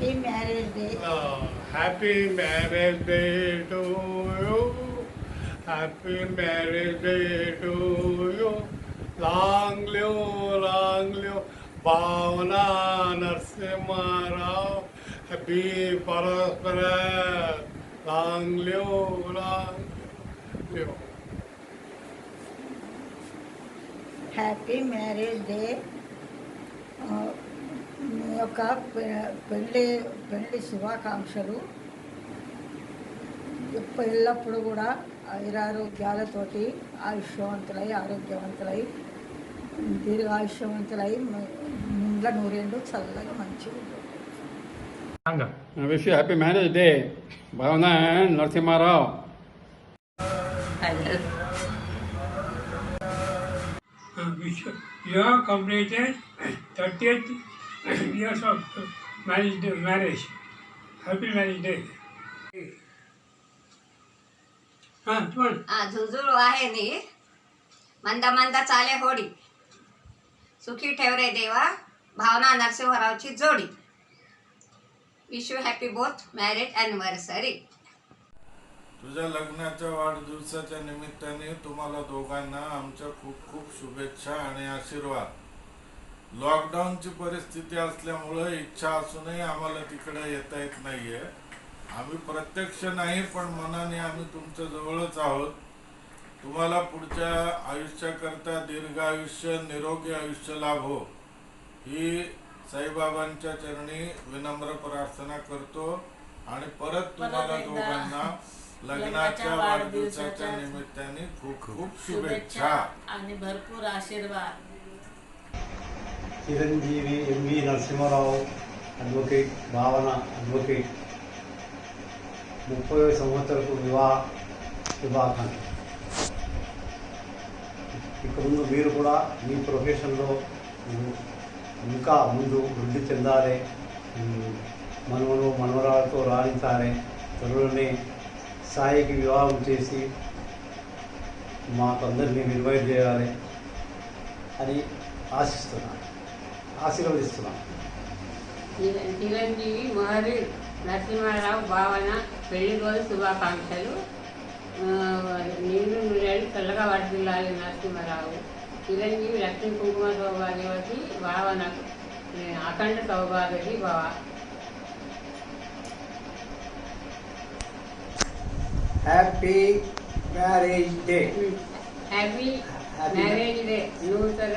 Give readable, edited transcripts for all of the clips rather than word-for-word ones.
Happy marriage day. Happy marriage day to you. Happy marriage day to you. Long live Bhavana Narasimha Rao. Happy prosperous. Long live. Happy marriage day. మీ యొక్క పెళ్ళి శుభాకాంక్షలు. ఎల్లప్పుడూ కూడా ఆయురారోగ్యాలతోటి ఆయుష్యవంతులై ఆరోగ్యవంతులై దీర్ఘాయుష్యవంతులై ముండ్ల నూరేళ్ళు చల్లగా మంచిగా. Wish you happy marriage day భావన Narasimha Rao. You have completed 30th years of marriage. Happy marriage day. झुळझुळ आहे नी मंदा मंदा चाले होडी सुखी ठेव रे देवा भावना नरसिंहरावची जोडी. Wish you happy both married anniversary. तुझ्या लग्नाच्या वाढदिवसाच्या निमित्ताने तुम्हाला दोघांना आमच्या खूप खूप शुभेच्छा आणि आशीर्वाद. लॉकडाऊनची परिस्थिती असल्यामुळे इच्छा असूनही आम्हाला तिकडे येता येत नाहीये. आम्ही प्रत्यक्ष नाही पण मनाने आम्ही तुमच्या जवळच आहोत. तुम्हाला पुढच्या आयुष्याकरता दीर्घ आयुष्य निरोगी आयुष्य लाभो ही साईबाबांच्या चरणी विनम्र प्रार्थना करतो आणि परत तुम्हाला दोघांना लग्नाच्या वाढदिवसाच्या निमित्ताने खूप खूप शुभेच्छा आणि भरपूर आशीर्वाद. చిరంజీవి ఎంవి నరసింహారావు అడ్వకేట్, భావన అడ్వకేట్ 30వ సంవత్సరపు వివాహ శుభాకాంక్షలు. ఇక ముందు మీరు కూడా మీ ప్రొఫెషన్లో ఇంకా ముందు వృద్ధి చెందాలి, మనవరాలతో రాణించాలి. త్వరలోనే సాయికి వివాహం చేసి మాకందరినీ ఇన్వైట్ చేయాలి అని ఆశీర్వదిస్తున్నాను. చిరంజీవి మహరి నరసింహారావు భావన పెళ్లి రోజు శుభాకాంక్షలు. నీరు నూరేళ్ళు చల్లగా వర్ధిల్లాలి నరసింహారావు. చిరంజీవి లక్ష్మీ కుంకుమ సౌభాగ్యవతి భావన అఖండ సౌభాగ్యవతి భావ. Happy marriage day. Happy marriage day. నూతన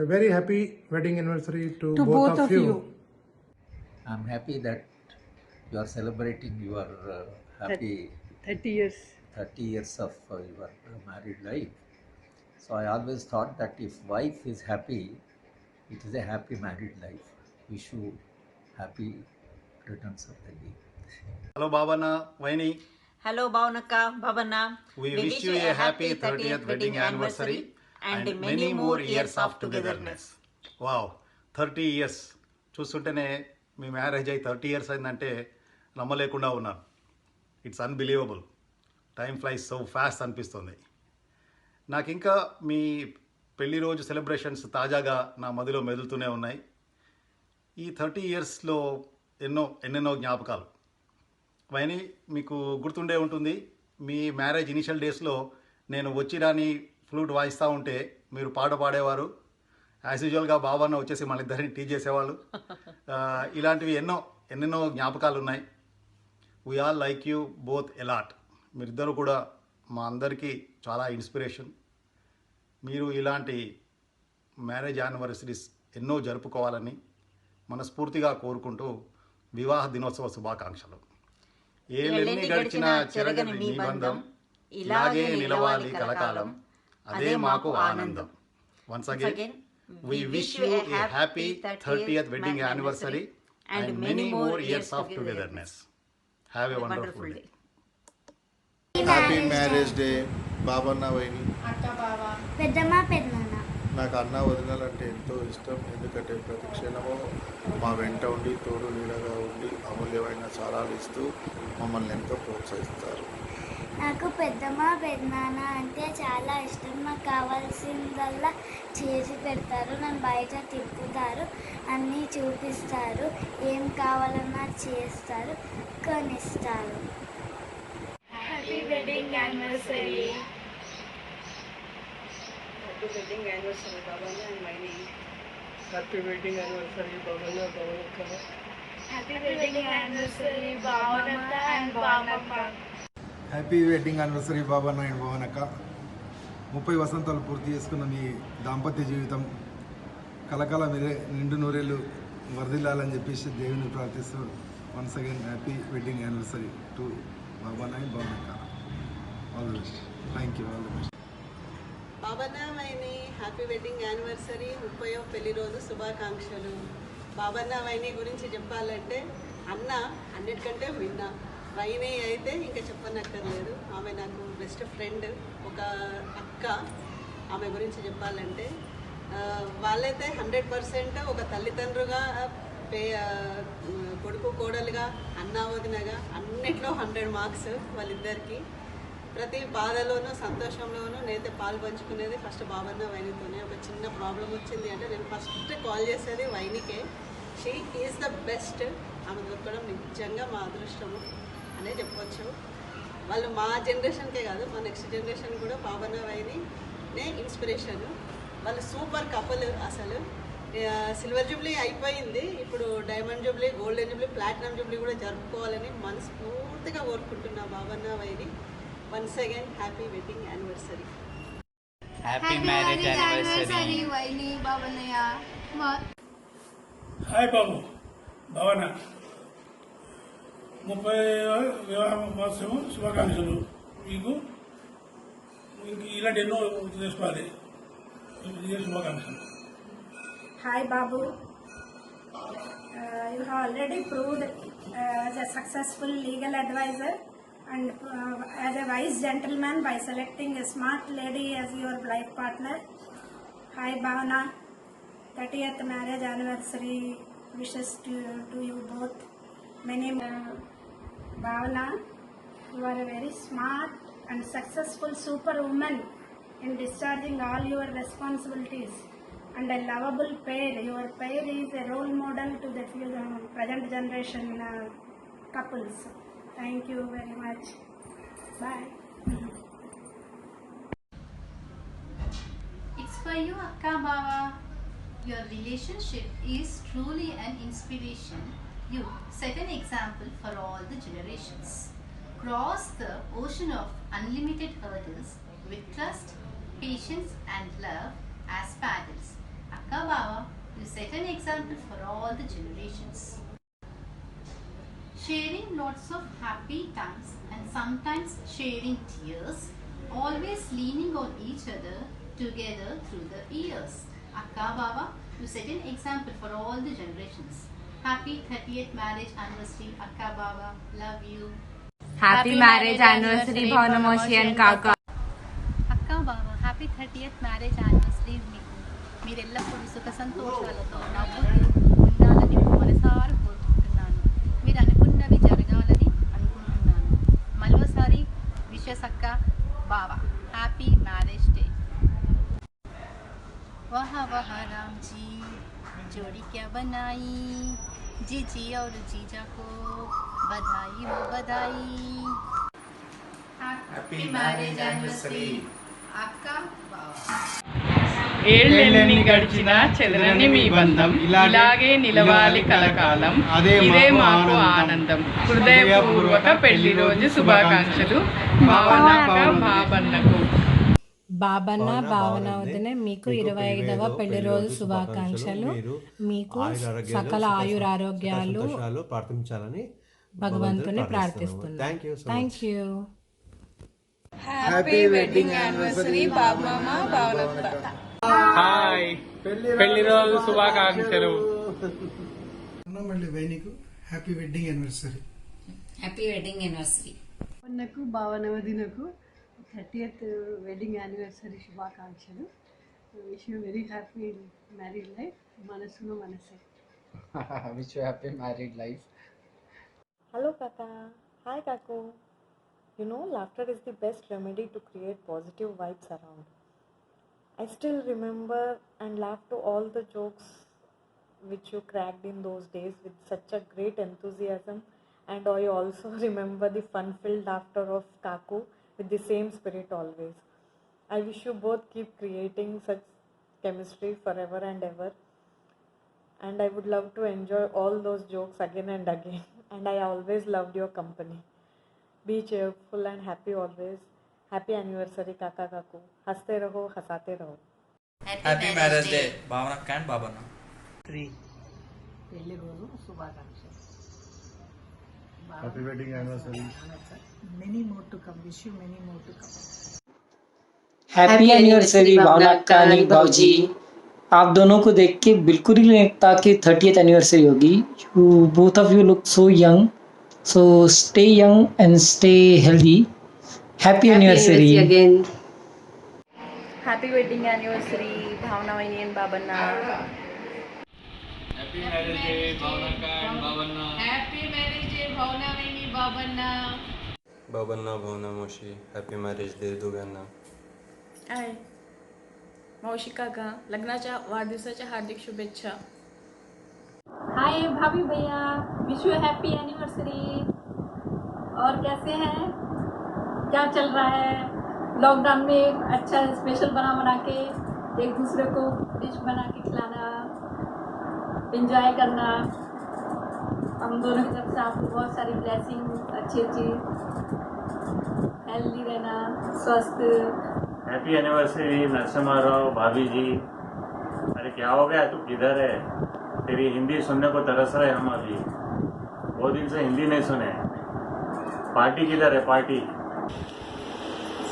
A very happy wedding anniversary to both of you. I'm happy that you are celebrating your happy 30 years of your married life. So I always thought that if wife is happy, it is a happy married life. Wish you happy returns of the day. Hello భావన వైని. Hello భావనక్క భావన. We wish you a happy 30th wedding anniversary and many more years of togetherness. Wow, 30 years చూస్తుంటేనే మీ marriage అయ్యి 30 years అయిందంటే నమ్మలేకుండా ఉన్నాను. It's unbelievable. Time flies so fast అనిపిస్తుంది నాకు. ఇంకా మీ పెళ్లి రోజు సెలబ్రేషన్స్ తాజాగా నా మదిలో మెదులుతూనే ఉన్నాయి. ఈ 30 yearsలో ఎన్నెన్నో జ్ఞాపకాలు. వైని, మీకు గుర్తుండే ఉంటుంది మీ మ్యారేజ్ ఇనిషియల్ డేస్లో నేను వచ్చి రాని ఫ్లూట్ వాయిస్తూ ఉంటే మీరు పాడేవారు. యాజ్ యూజువల్గా బాబాన్న వచ్చేసి మన ఇద్దరిని టీ చేసేవాళ్ళు. ఇలాంటివి ఎన్నెన్నో జ్ఞాపకాలు ఉన్నాయి. We all like you both allot. మీరిద్దరూ కూడా మా అందరికీ చాలా ఇన్స్పిరేషన్. మీరు ఇలాంటి మ్యారేజ్ యానివర్సరీస్ ఎన్నో జరుపుకోవాలని మనస్ఫూర్తిగా కోరుకుంటూ వివాహ దినోత్సవ శుభాకాంక్షలు. ఏళ్ళెన్ని గడిచిన చెరగని మీ బంధం ఇలాగే నిలవాలి కలకాలం, అదే మాకు ఆనందం. Once again we wish you a happy 30th wedding anniversary and many more years of togetherness. Have a wonderful day. Happy marriage day Babanna వైని. పెద్దమ్మ పెద్దనాన్న. నాకు అన్న వదినాలంటే ఎంతో ఇష్టం. ఎందుకంటే ప్రతి క్షణము మా వెంట ఉండి తోడు నీడగా ఉండి అమూల్యమైన సలహాలు ఇస్తూ మమ్మల్ని ఎంతో ప్రోత్సహిస్తారు. నాకు పెద్దమ్మ పెద్దనాన్న అంటే చాలా ఇష్టం. నాకు కావాల్సిందల్లా చేసి పెడతారు, నన్ను బయట తిప్పుతారు, అన్నీ చూపిస్తారు, ఏం కావాలన్నా చేస్తారు, కొనిస్తారు. Happy wedding anniversary. Happy wedding anniversary, Bhavana and Vaini. Happy wedding anniversary, Bhavana, Bhavanaka. Happy wedding anniversary, Bhavana and Bhavana. Happy wedding anniversary Babanna and భవనక్క. 30 వసంతాలు పూర్తి చేసుకున్న మీ దాంపత్య జీవితం కలకాల మీరే నిండు నూరేళ్ళు వర్ధిల్లాలని చెప్పేసి దేవుని ప్రార్థిస్తూ once again happy wedding anniversary to Babanna and భవనక్క. All the best. Thank you. All the best. Babanna వైని హ్యాపీ వెడ్డింగ్ యానివర్సరీ, 30వ పెళ్లి రోజు శుభాకాంక్షలు. బాబన్న వైని గురించి చెప్పాలంటే అన్న అన్నిటికంటే విన్నా, వైని అయితే ఇంకా చెప్పనక్కర్లేదు. ఆమె నాకు బెస్ట్ ఫ్రెండ్, ఒక అక్క. ఆమె గురించి చెప్పాలంటే వాళ్ళైతే 100% ఒక తల్లిదండ్రులుగా, కొడుకు కోడలుగా, అన్న వదినగా అన్నిట్లో 100 మార్క్స్ వాళ్ళిద్దరికి. ప్రతి బాధలోనూ సంతోషంలోనూ నేనైతే పాలు పంచుకునేది ఫస్ట్ బాబన్న వైనితోనే. ఒక చిన్న ప్రాబ్లం వచ్చింది అంటే నేను ఫస్ట్ కాల్ చేసేది వైనికే. She is the best. ఆమె దొరకడం నిజంగా మా అదృష్టము అనే చెప్పొచ్చు. వాళ్ళు మా జనరేషన్కే కాదు, మా నెక్స్ట్ జనరేషన్ కూడా బాబన్న వైనినే ఇన్స్పిరేషన్. వాళ్ళు సూపర్ కపుల్. అసలు సిల్వర్ జూబ్లీ అయిపోయింది, ఇప్పుడు diamond Jubilee, golden Jubilee, platinum Jubilee కూడా జరుపుకోవాలని మనస్ఫూర్తిగా కోరుకుంటున్నా బాబన్న వైని. Once again, happy wedding anniversary. Happy marriage anniversary, Vaini, Bhavanaya. Hi Babu Bhavana, 30వ వివాహ మహోత్సవం శుభాకాంక్షలు. మీకు ఇలాంటి ఎన్నో చేసుకోవాలి. శుభాకాంక్షలు. Hi Babu, you have already proved as a successful legal advisor and as a wise gentleman by selecting a smart lady as your life partner. Hi Bhavana, 30th marriage anniversary wishes to you both. Many Bhavana, you are a very smart and successful superwoman in discharging all your responsibilities and a lovable pair. Your pair is a role model to the present generation couples. Thank you very much. Bye. It's for you, Akka Baba. Your relationship is truly an inspiration. You set an example for all the generations. Cross the ocean of unlimited hurdles with trust, patience and love as paddles. Akka Baba, you set an example for all the generations. Sharing lots of happy times and sometimes sharing tears, always leaning on each other together through the years. Akka Baba, you set an example for all the generations. Happy 30th marriage anniversary, Akka Baba. Love you. Happy marriage anniversary, Bhavana Moshi and Kaka. Akka Baba, happy 30th marriage anniversary మీకు. మీరెల్లప్పుడూ సుఖ సంతోషాలతో నవ్వుతూ ఉండాలని మనసారా కోరుకుంటున్నాను. మీరు అనుకున్నవి జరగాలని అనుకుంటున్నాను. మరోసారి విషెస్ అక్క బావా. Happy marriage day. वह राम जी जोड़ी क्या बनाई, जीजी और जीजा को बधाई वो बधाई. हैप्पी मैरिज एनिवर्सरी अक्का बावा. ఏళ్ళెన్ని గడిచినా చెదరని మీ బంధం ఇలాగే నిలవాలి కలకాలం. ఇదే మాకు ఆనందం. హృదయపూర్వక పెళ్లి రోజు శుభాకాంక్షలు బాబన్నకు. బాబన్న భావన వదిన మీకు 25వ పెళ్లి రోజు శుభాకాంక్షలు. మీకు సకల ఆయురారోగ్యాలు ప్రార్థించాలని భగవంతుని ప్రార్థిస్తున్నాను. Thank you. Happy wedding anniversary బాబమ్మ భావనత్త. హాయ్, పెళ్లి రోజు శుభాకాంక్షలు. మళ్ళీ వైనికి happy wedding anniversary. Happy wedding anniversary. నాకు భావన వదినకు 30th వెడ్డింగ్ యానివర్సరీ శుభాకాంక్షలు. Wish you very happy married life. మనసులో మనసే. Wish you happy married life. Hello కాకా. హాయ్ కాకు. You know, laughter is the best remedy to create positive vibes around. I still remember and laugh to all the jokes which you cracked in those days with such a great enthusiasm, and I also remember the fun-filled laughter of Kaku with the same spirit always. I wish you both keep creating such chemistry forever and ever, and I would love to enjoy all those jokes again and again. And I always loved your company. Be cheerful and happy always. Happy anniversary Kaka Kaku. हंसते रहो हंसाते रहो. Happy marriage day, Bhavana and Babana. 3 పెళ్లి రోజు శుభాకాంక్షలు. Happy wedding anniversary. Many more to come. Wish you many more to come. Happy anniversary Bhavana का अनिल भाजी. आप दोनों को देख के बिल्कुल ही नहीं लगता कि 30th एनिवर्सरी होगी. You both of you look so young, so stay young and stay healthy. Happy anniversary again. Happy wedding anniversary Bhavana वहिनी and Babanna. Happy marriage day, Bhavana and Babana. Happy marriage day Bhavana वहिनी बाबन्ना. बाबांना भावना मावशी happy marriage day दोघांना. हाय मावशी काका, लग्नाच्या वाढदिवसाच्या हार्दिक शुभेच्छा. हाय भाभी भैया, विश यू हैप्पी एनिवर्सरी. और कैसे हैं, क्या चल रहा है? लॉकडाउन में अच्छा स्पेशल बना के एक दूसरे को डिश बना के खिलाना, एंजॉय करना. हम दोनों की तरफ से आपको बहुत सारी ब्लेसिंग, अच्छी हेल्दी रहना, स्वस्थ. हैप्पी एनिवर्सरी नरसिम्हा राव भाभी जी. अरे क्या हो गया, तू किधर है? तेरी हिंदी सुनने को तरस रहे हम अभी. बहुत दिन से हिंदी नहीं सुने. पार्टी किधर है पार्टी?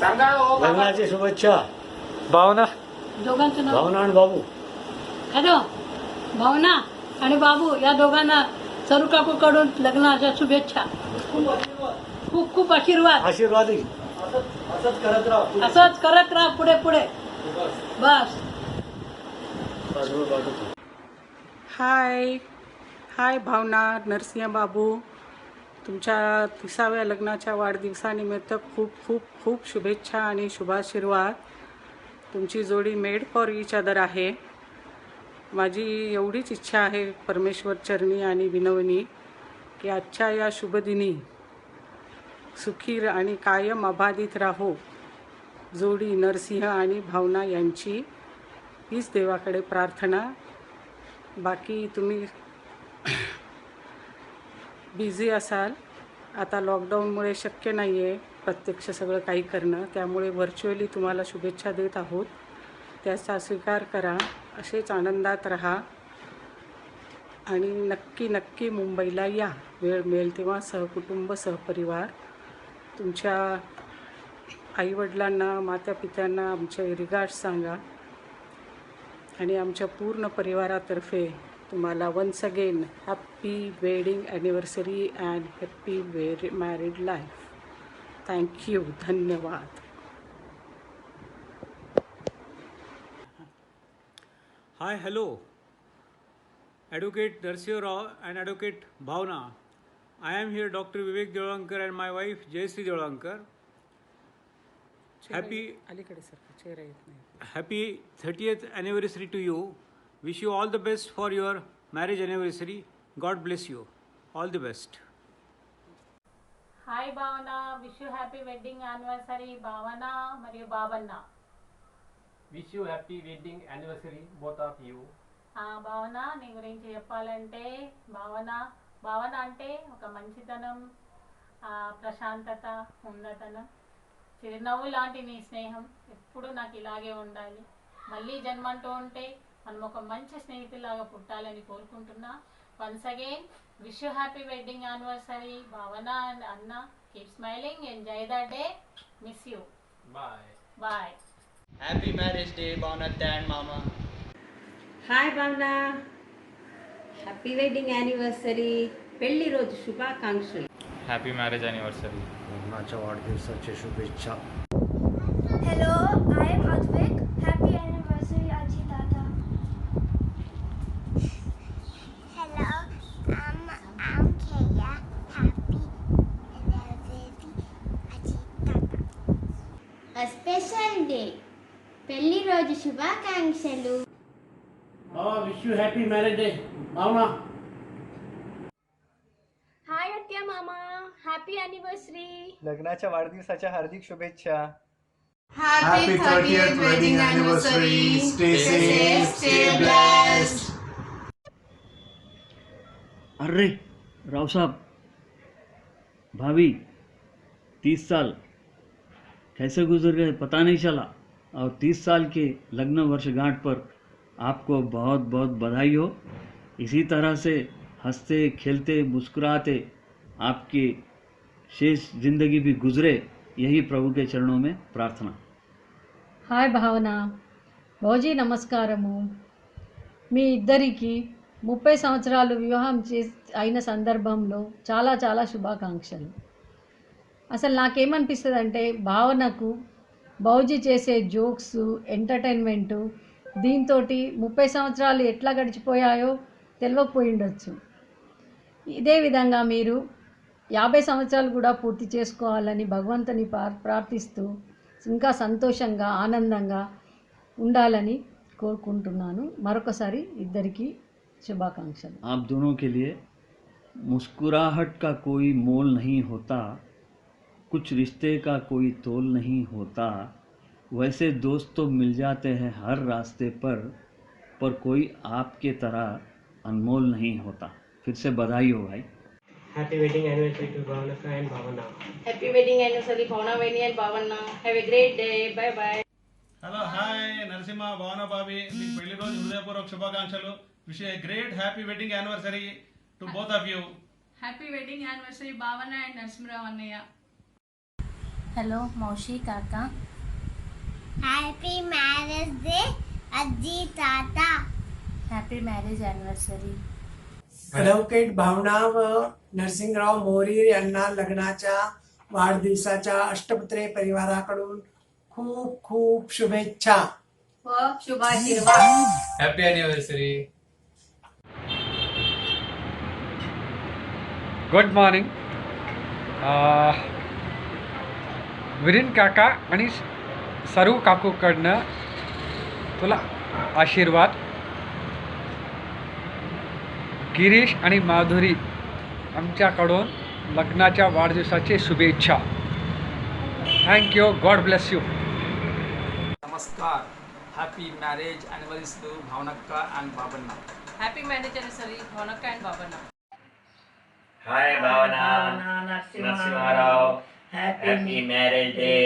लग्नाची शुभेच्छा भावना दोघांचं नाव भावना आणि बाबू. हॅलो, भावना आणि बाबू या दोघांना सरू काकूकडून लग्नाच्या शुभेच्छा. खूप खूप आशीर्वाद. आशीर्वादी असंच करत राहा पुढे पुढे. बस. हाय हाय भावना, नरसिंह बाबू. तुमच्या 30व्या लग्नाच्या वाढदिवसानिमित्त खूप खूप खूप शुभेच्छा आणि शुभाशीर्वाद. तुमची जोडी मेड फॉर ईच अदर आहे. माझी एवढीच इच्छा आहे परमेश्वर चरणी आणि विनवणी की आजच्या या शुभदिनी सुखी आणि कायम अबाधित राहो जोडी नरसिंह आणि भावना यांची. हीच देवाकडे प्रार्थना. बाकी तुम्ही बिझी असाल, आता लॉकडाऊनमुळे शक्य नाही आहे प्रत्यक्ष सगळं काही करणं, त्यामुळे व्हर्च्युअली तुम्हाला शुभेच्छा देत आहोत. त्याचा स्वीकार करा. असेच आनंदात राहा आणि नक्की नक्की मुंबईला या, वेळ मिळेल तेव्हा सहकुटुंब सहपरिवार. तुमच्या आईवडिलांना मातापित्यांना आमचे रिगार्ड्स सांगा आणि आमच्या पूर्ण परिवारातर्फे तुम्हाला once again happy wedding anniversary and happy married life. Thank you. धन्यवाद. Hi, hello. Advocate Darsiya Rao and Advocate Bhavna. I am here, Dr. Vivek Jolankar and my wife Jayashree Jolankar. Happy 30th anniversary to you. Wish you all the best for your marriage anniversary. God bless you. All the best. Hi Bhavana, wish you happy wedding anniversary Bhavana మరియు Babanna. Wish you happy wedding anniversary both of you. Bhavana, నీ గురించి చెప్పాలంటే భావన అంటే ఒక మంచితనం, ప్రశాంతత, ఉన్నతనం, చిరునవ్వు లాంటి నీ స్నేహం ఎప్పుడు నాకు ఇలాగే ఉండాలి. మళ్ళీ జన్మంటూ ఉంటే మనం ఒక మంచి స్నేహితులాగా పుట్టాలని కోరుకుంటున్నా. Once again wish you happy wedding anniversary Bhavana and అన్న. Keep smiling, enjoy the day, miss you. Bye bye. Happy marriage day, Bhavana and Mama. Hi Bhavana, happy wedding anniversary. పెళ్లి రోజు శుభాకాంక్షలు. Happy marriage anniversary. लग्नाच्या वाढदिवसाच्या शुभेच्छा. Hello, I am Advik. Happy anniversary, Aji Dada. Hello, I'm Kaya. Happy anniversary, Aji anniversary day పెళ్లి రోజు శుభాకాంక్షలు. Wish you happy marriage day Bhavana. Hi अत्या मामा, हॅपी अॅनिव्हर्सरी. लग्नाच्या वाढदिवसाच्या हार्दिक शुभेच्छा. Happy 30th wedding anniversary. Stay safe, stay blessed. अरे राव साहब, भाभी 30 साल कैसे गुजर गए पता नहीं चला. और 30 साल के लग्न वर्षगांठ पर आपको बहुत बहुत बधाई हो. इसी तरह से हंसते खेलते मुस्कुराते आपकी शेष जिंदगी भी गुजरे, यही प्रभु के चरणों में प्रार्थना. హాయ్ భావన, భౌజీ నమస్కారము. మీ ఇద్దరికి 30 సంవత్సరాలు వివాహం అయిన సందర్భంలో చాలా చాలా శుభాకాంక్షలు. అసలు నాకేమనిపిస్తుంది అంటే భావనకు భౌజీ చేసే జోక్స్, ఎంటర్టైన్మెంటు, దీంతో 30 సంవత్సరాలు ఎట్లా గడిచిపోయాయో తెలియకపోయి ఉండొచ్చు. ఇదే విధంగా మీరు 50 సంవత్సరాలు కూడా పూర్తి చేసుకోవాలని భగవంతుని ప్రార్థిస్తూ ఇంకా సంతోషంగా ఆనందంగా ఉండాలని కోరుకుంటున్నాను. మరొకసారి ఇద్దరికి శుభాకాంక్షలు. आप दोनों के लिए मुस्कुराहट का कोई मोल नहीं होता, कुछ रिश्ते का कोई तोल नहीं होता. वैसे दोस्त तो मिल जाते हैं हर रास्ते पर कोई आपके तरह अनमोल नहीं होता. फिर से बधाई हो भाई. Happy wedding anniversary to Bhavnaka and Bhavana. Happy wedding anniversary Bhavna Vaini and Bhavana. Have a great day. Bye bye. Hello hi Narasimha భావన బాబీ, మీకు పెళ్లి రోజు హృదయపూర్వక శుభాకాంక్షలు. Wish a great happy wedding anniversary to both of you. Happy wedding anniversary Bhavana and Narasimharao అన్నయ్య. Hello మౌషి కాక. Happy marriage day అజ్జీ తాత. Happy marriage anniversary. Advocate भावना व नरसिंगराव मोरी यांना लग्नाच्या वाढदिवसाच्या अष्टपुत्रे परिवाराकडून खूप खूप शुभेच्छा व शुभाशीर्वाद. Happy anniversary. Good morning. विरीन काका आणि सरू काकूकडनं तुला आशीर्वाद. गिरीश आणि माधुरी आमच्याकडून लग्नाच्या वाढदिवसाची शुभेच्छा. थँक्यू. God bless you. नमस्कार. हैप्पी मैरिज एनिवर्सरी टू भावनक्का and Babanna. Happy marriage anniversary భావనక్క and Babanna. Hi Bhavana, Narasimharao, happy marriage day.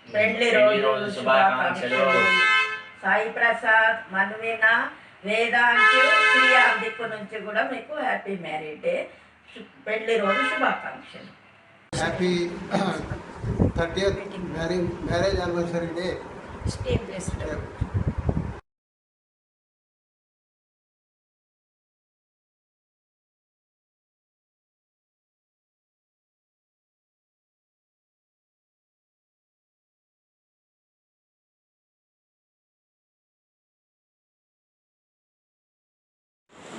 పెళ్లి రోజు శుభాకాంక్షలు. సాయి ప్రసాద్, మనువీనా, వేదాంశు, ప్రియా దిక్కు నుంచి కూడా మీకు హ్యాపీ మ్యారేజ్ డే, పెళ్లి రోజు శుభాకాంక్షలు. Happy 30th marriage anniversary day. Stay blessed.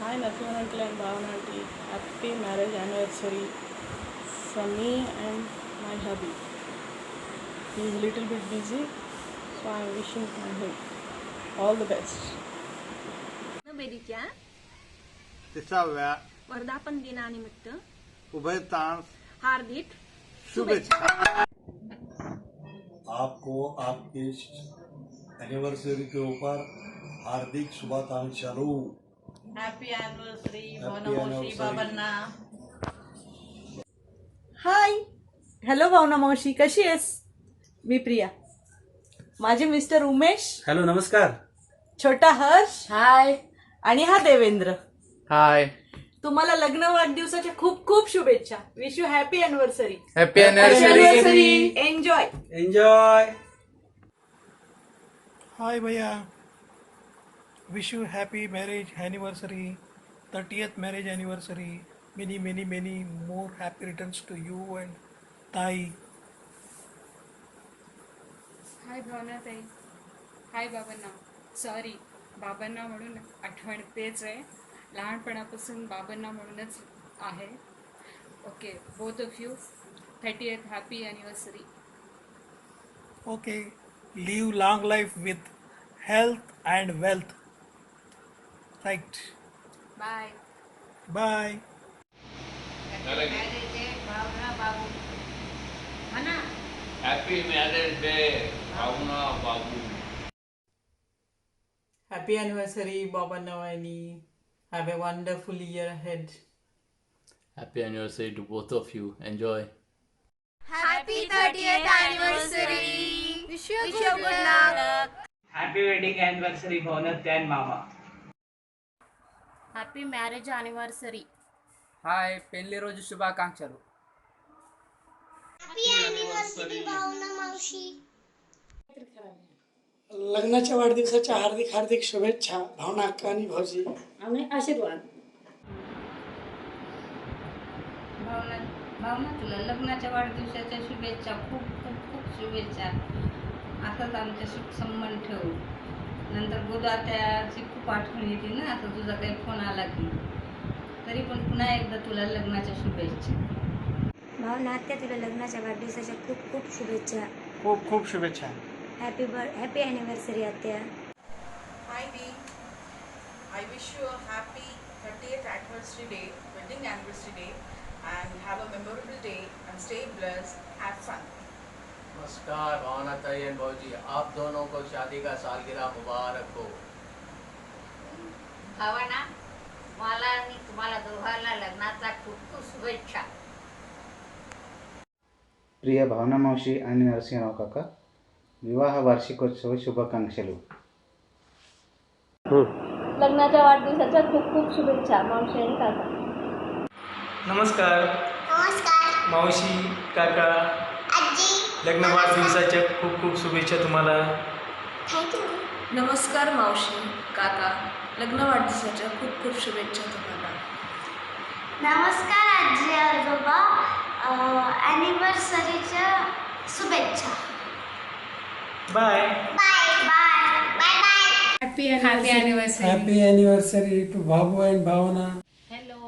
Hi Narasimhan uncle and Bhavana auntie. Happy marriage anniversary from me and my hubby. He is a little bit busy, so I am wishing him all the best. बेरीच्या तिसाव्या वर्धापन दिनानिमित्त उभयतांस हार्दिक शुभेच्छा. आपको आपके anniversary के ऊपर हार्दिक शुभाकांक्षलू. Happy anniversary Happy anniversary. बाबांना. हाय, हॅलो भावना मावशी, कशी आहेस? मी प्रिया. माझे मिस्टर उमेश, हेलो नमस्कार. छोटा हर्ष, हाय, आणि हा देवेंद्र. हाय. तुम्हाला लग्न वाढदिवसाच्या खूप खूप शुभेच्छा. Wish you happy anniversary. Happy anniversary. Enjoy. Enjoy. Hi भैया, wish you happy marriage anniversary, 30th marriage anniversary, many more happy returns to you and Tai. हाय भावना ताई. हाय बाबांना. सॉरी, बाबांना म्हणून आठवण तेच आहे, लहानपणापासून बाबांना म्हणूनच आहे. Okay, both of you 30th happy anniversary. Okay, live long life with health and wealth. Right. Bye. Bye. Happy marriage day, Bhavna Babu. Happy anniversary, Baba Nawani. Have a wonderful year ahead. Happy anniversary to both of you. Enjoy. Happy 30th anniversary. Wish you good luck. Happy wedding anniversary, Bhavna and Mama. Happy marriage anniversary. Hi పెళ్లి రోజు శుభాకాంక్షలు. Happy anniversary भावना मावशी. लग्नाच्या वाढदिवसाच्या हार्दिक हार्दिक शुभेच्छा भावना अक्का आणि भाऊजी. आणि आशीर्वाद. भावना तुला लग्नाच्या वाढदिवसाच्या शुभेच्छा. खूप खूप खूप शुभेच्छा. असंच आमच्या सुख संबंध ठेवू. नंतर गोदात्याची खूप आठवण येते ना आता तुझा काही फोन आला की. तरी पण पुन्हा एकदा तुला लग्नाच्या शुभेच्छा. भावना आत्या तुला लग्नाच्या वाढदिवसाच्या खूप खूप शुभेच्छा. खूप खूप शुभेच्छा. हॅपी अॅनिव्हर्सरी आत्या. Hi Dee, I wish you a happy 30th anniversary day, wedding anniversary day, and have a memorable day and stay blessed, have fun. नमस्कार भावना ताई एंड भाऊजी, आप दोनों को शादी का सालगिरह मुबारक हो. भावना मला आणि तुम्हाला दोघांना लग्नाचा खूप खूप शुभेच्छा. प्रिय भावना मावशी आणि नरसिंहराव काका, विवाह वार्षिकोत्सव शुभाकांक्षलू. लग्नाच्या वाढदिवसाच्या खूप खूप शुभेच्छा मावशी आणि काका. नमस्कार. नमस्कार. मावशी काका लग्न वाढदिवसाच्या खूप खूप शुभेच्छा तुम्हाला. थँक्यू. नमस्कार मावशी काका, लग्न वाढदिवसाच्या खूप खूप शुभेच्छा तुम्हाला. नमस्कार आजी आजोबा, ॲनिव्हर्सरीच्या शुभेच्छा. Bye. Bye bye bye bye. Happy anniversary. Happy anniversary to Babu and Bhavana. Hello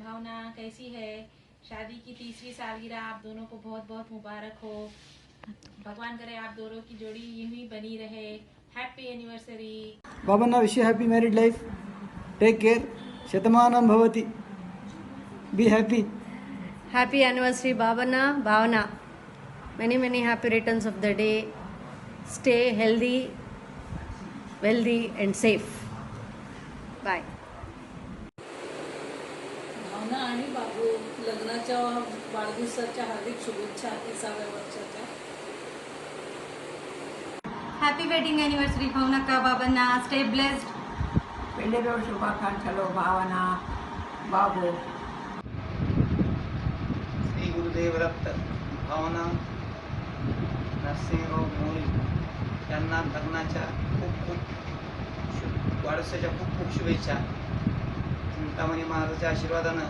Bhavana, कैसी है? शादी की 3री सालगिरह आप दोनों को बहुत बहुत मुबारक हो. भगवान करे आप दोनों की जोड़ी यूं ही बनी रहे. Happy anniversary. बाबांना wish you happy married life. Take care. शतमानं भवती. Be happy. हॅपी ॲनिव्हर्सरी बाबांना. भावना, many happy returns of the day. Stay healthy, wealthy and safe. Bye. भावना आणि बाबू लग्नाच्या वाढदिवसाच्या हार्दिक शुभेच्छा 30व्या वर्षाच्या. Happy wedding anniversary भावना का बाबांना. Stay blessed. పెళ్లి రోజు శుభాకాంక్షలు భావన బాబు. श्री गुरुदेव रक्त भावना नरसिंहराव मोरी यांना लग्नाच्या खूप खूप वाढदिवसाच्या खूप खूप शुभेच्छा. चिंतामणी महाराजांच्या आशीर्वादानं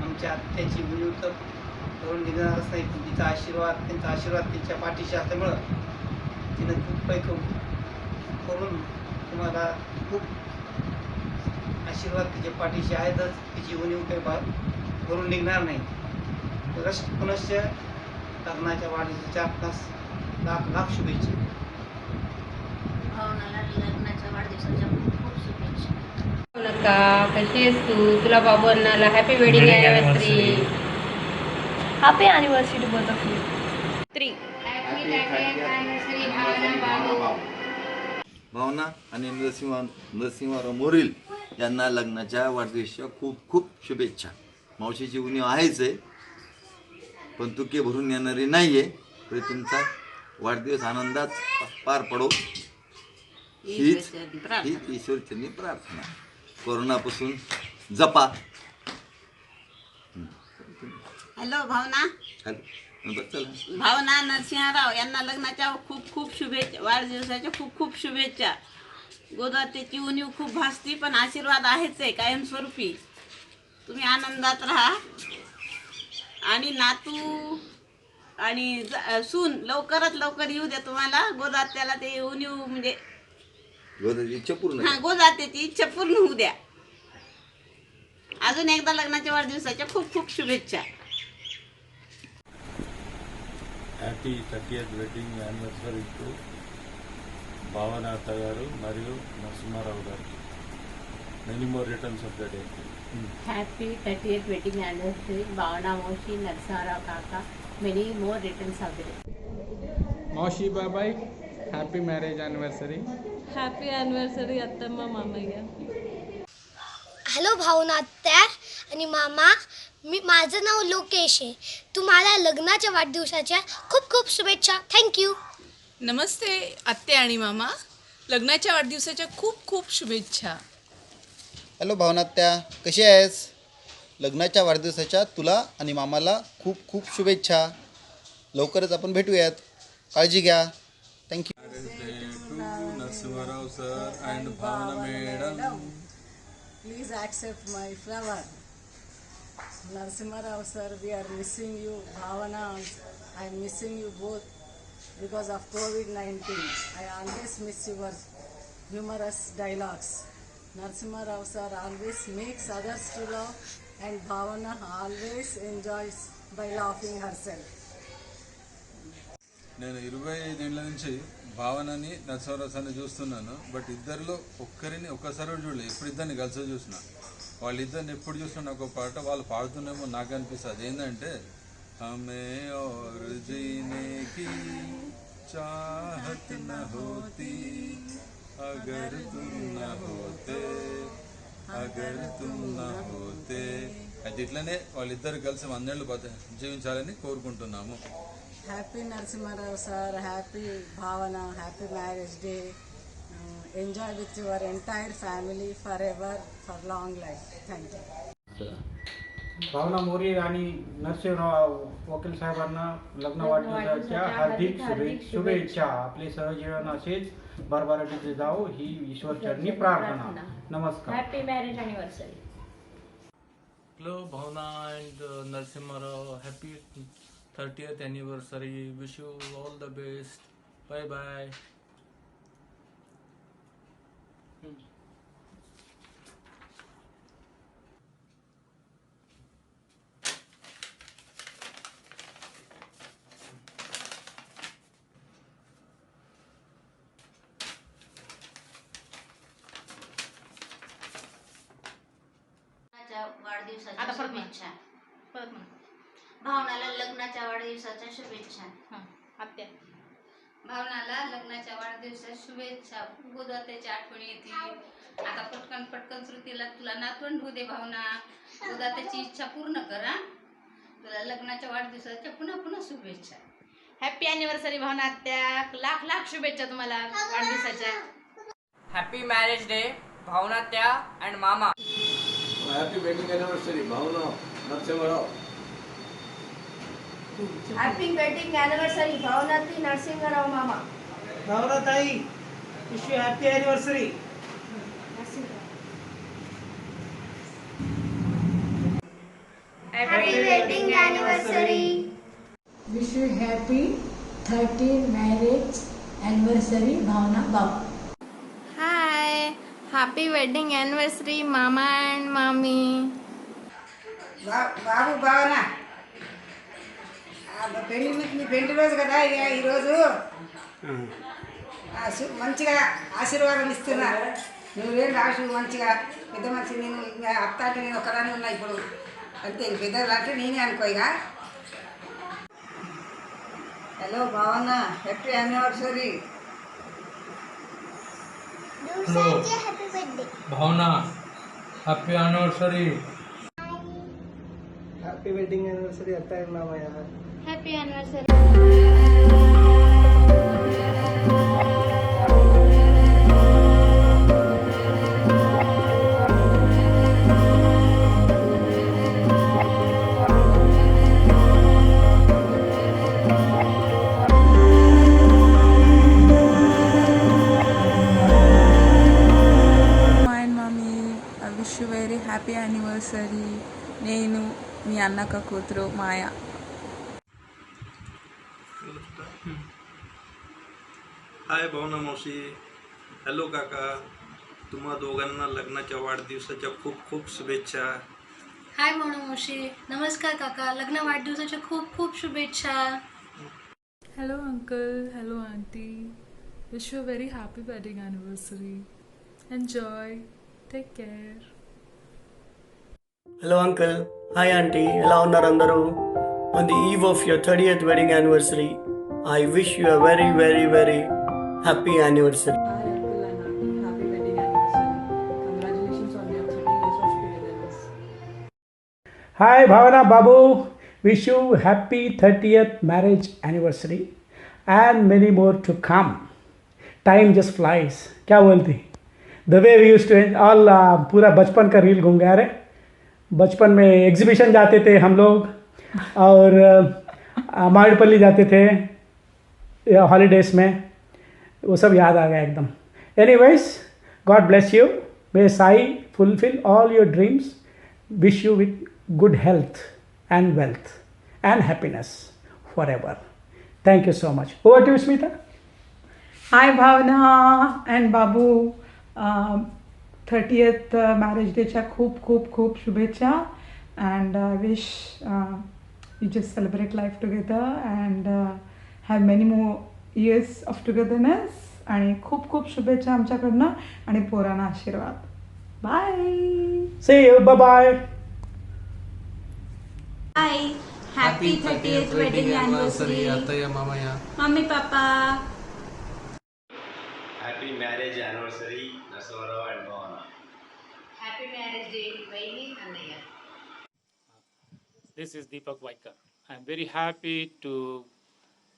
आमच्या आत्याची मुली तर करून निघणारच नाही, पण त्यांचा आशीर्वाद तिच्या पाठीशी असल्यामुळं तिनं खूप काही करून तुम्हाला खूप आशीर्वाद तिच्या पाठीशी आहेतच. तिची उणीव काही करून निघणार नाही. पुनश्च लग्नाच्या वाढदिवसाच्या आपणास लाख लाख शुभेच्छा. भावनाला लग्नाच्या वाढदिवसाच्या खूप खूप शुभेच्छा. नका कशी आहेस तू? तुला बाबांना happy wedding anniversary. Happy anniversary to both of you. 3. Bhavana आणि नरसिंहराव मोरील यांना लग्नाच्या वाढदिवसाच्या खूप खूप शुभेच्छा. मावशीची उणीव आहेच आहे, पण तुके भरून येणारी नाही आहे. तरी तुमचा वाढदिवस आनंदात पार पडो हीच ईश्वरचरणी प्रार्थना. कोरोनापासून जपा. हॅलो भावना. भावना नरसिंहराव यांना लग्नाच्या खूप खूप शुभेच्छा. वाढदिवसाच्या खूप खूप शुभेच्छा. गोदात्याची उणीव खूप भासती, पण आशीर्वाद आहेच आहे कायमस्वरूपी. तुम्ही आनंदात राहा आणि नातू आणि सून लवकरात लवकर येऊ द्या तुम्हाला. गोदात्याला ते उणीव म्हणजे गोदात्याची इच्छा पूर्ण होऊ द्या. अजून एकदा लग्नाच्या वाढदिवसाच्या खूप खूप शुभेच्छा. Happy 30th wedding anniversary to భావన అత్త గారు మరియు నరసింహారావు గారికి many more returns of the day. Happy 30th wedding anniversary Bhavana మోషి నరసింహారావు కాక many more returns of the day. మౌషి బాబాయ్ happy marriage anniversary. Happy anniversary अत्तम्मा मामయ్య. हॅलो भावना आत्या आणि मामा, माझं नाव लोकेश आहे. तुम्हाला लग्नाच्या वाढदिवसाच्या खूप खूप शुभेच्छा. थँक्यू. नमस्ते आत्या आणि मामा, लग्नाच्या वाढदिवसाच्या खूप खूप शुभेच्छा. हॅलो भावनात्या, कशी आहेस? लग्नाच्या वाढदिवसाच्या तुला आणि मामाला खूप खूप शुभेच्छा. लवकरच आपण भेटूयात. काळजी घ्या. Thank you. Narasimharao sir and Bhavana madam. Please accept my flower. Narasimharao sir, we are missing you. Bhavana, I am missing you both because of COVID-19. I always miss your humorous dialogues. Narasimharao sir always makes others to laugh and Bhavana always enjoys by laughing herself. నేను 25 ఏళ్ళ నుంచి భావనని నరసింహారావు చూస్తున్నాను. But ఇద్దరిలో ఒక్కరిని ఒక్కసారి చూడలేదు. ఎప్పుడు ఇద్దరిని కలిసి చూసిన. వాళ్ళిద్దరిని ఎప్పుడు చూసినా నాకు ఒక పాట వాళ్ళు పాడుతున్నామో నాకు అనిపిస్తుంది. ఏంటంటే హమే ఔర్ జీనే కి చాహత్ న హోతీ అగర్ తుమ్ న హోతే అగర్ తుమ్ న హోతే. అది ఇట్లనే వాళ్ళిద్దరు కలిసి 100 ఏళ్ళు జీవించాలని కోరుకుంటున్నాము. Happy Narasimharao sir, happy Bhavana, happy marriage day. Enjoy with your entire family forever for long life. Thank you. भावना मोरे आणि नरसिंहराव वकील साहेबांना लग्न वाढदिवसाच्या हार्दिक शुभेच्छा. आपले सहजीवन असेच भरभराटीचे जावो ही ईश्वरचरणी प्रार्थना. नमस्कार. Happy marriage anniversary. Hello Bhavana and Narasimharao, happy 30th anniversary. Wish you all the best. Bye bye. वाढदिवसाच्या शुभेच्छा. भावनाला लग्नाच्या वाढदिवसाच्या शुभेच्छा. आत्या भावनाला लग्नाच्या वाढदिवसाच्या शुभेच्छा. गोदात्याची आठवण येते. आता पटकन पटकन श्रुतीला तुला नातवंड होऊ दे भावना. गोदात्याची इच्छा पूर्ण करा. तुला लग्नाच्या वाढदिवसाच्या पुन्हा पुन्हा शुभेच्छा. हॅपी ॲनिव्हर्सरी भावना आत्या, लाख लाख शुभेच्छा तुम्हाला वाढदिवसाच्या. हॅपी मॅरेज डे भावना त्या अँड मामा. Happy wedding anniversary, Bhavana Narasimharao. Happy wedding anniversary भावनाती नरसिंहराव मामा. भावना ताई, wish you happy anniversary. Happy wedding anniversary. Wish you happy 30 marriage anniversary Bhavana Babu. Hi, happy wedding anniversary मामा अँड मामी. బాబు భావన పెళ్లి నీ పెళ్లి రోజు కదా ఈరోజు మంచిగా ఆశీర్వాదం ఇస్తున్నా. నువ్వేం రాసు మంచిగా పెద్ద మనిషి. నేను ఇంకా అత్త అంటే నేను ఒక్కదాన్ని ఉన్నా ఇప్పుడు. అంతే పెద్దలు అంటే నేనే అనుకో ఇక. Hello Bhavana, happy anniversary. Bhavana happy anniversary. Happy wedding anniversary अत्ता एंड मामయ్య. Happy anniversary. Wish you very happy anniversary. నేను మీ అన్నక కూతురు మాయా. हाय भावना मावशी. हॅलो काका, तुम्हा दोघांना लग्नाच्या वाढदिवसाच्या खूप खूप शुभेच्छा. हाय भावना मावशी. नमस्कार काका, लग्न वाढदिवसाच्या खूप खूप शुभेच्छा. Hello uncle, hello aunty. Wish you a very happy wedding anniversary. Enjoy. Take care. Hello uncle. Hi auntie. ఎలా ఉన్నారు అందరూ? On the eve of your 30th wedding anniversary, I wish you a very very very happy anniversary. Hi Bhavana Babu, wish you happy 30th marriage anniversary and many more to come. Time just flies. क्या बोलती? The way we used to all पूरा बचपन का reel घूम गया रे. बचपन में एग्जीबिशन जाते थे हम लोग और मारपल्ली जाते थे हॉलीडेज में, वो सब याद आ गया एकदम. Anyways, God bless you. May Sai fulfill all your dreams. Wish you with good health and wealth and happiness forever. Thank you so much. Over to you, Smita. Hi Bhavana and Babu. 30th marriage day च्या खूप खूप खूप शुभेच्छा. And I wish you just celebrate life together and have many more years of togetherness. आणि खूप खूप शुभेच्छा आमच्याकडनं आणि पोरांना आशीर्वाद. Bye. See you. Bye bye. Hi. Happy 30th wedding anniversary. Attaya Mamaya. Mummy Papa. Happy marriage anniversary, Nasara and Bhavana. Happy marriage day, Vaini Annaya. This is Deepak Vaikar. I am very happy to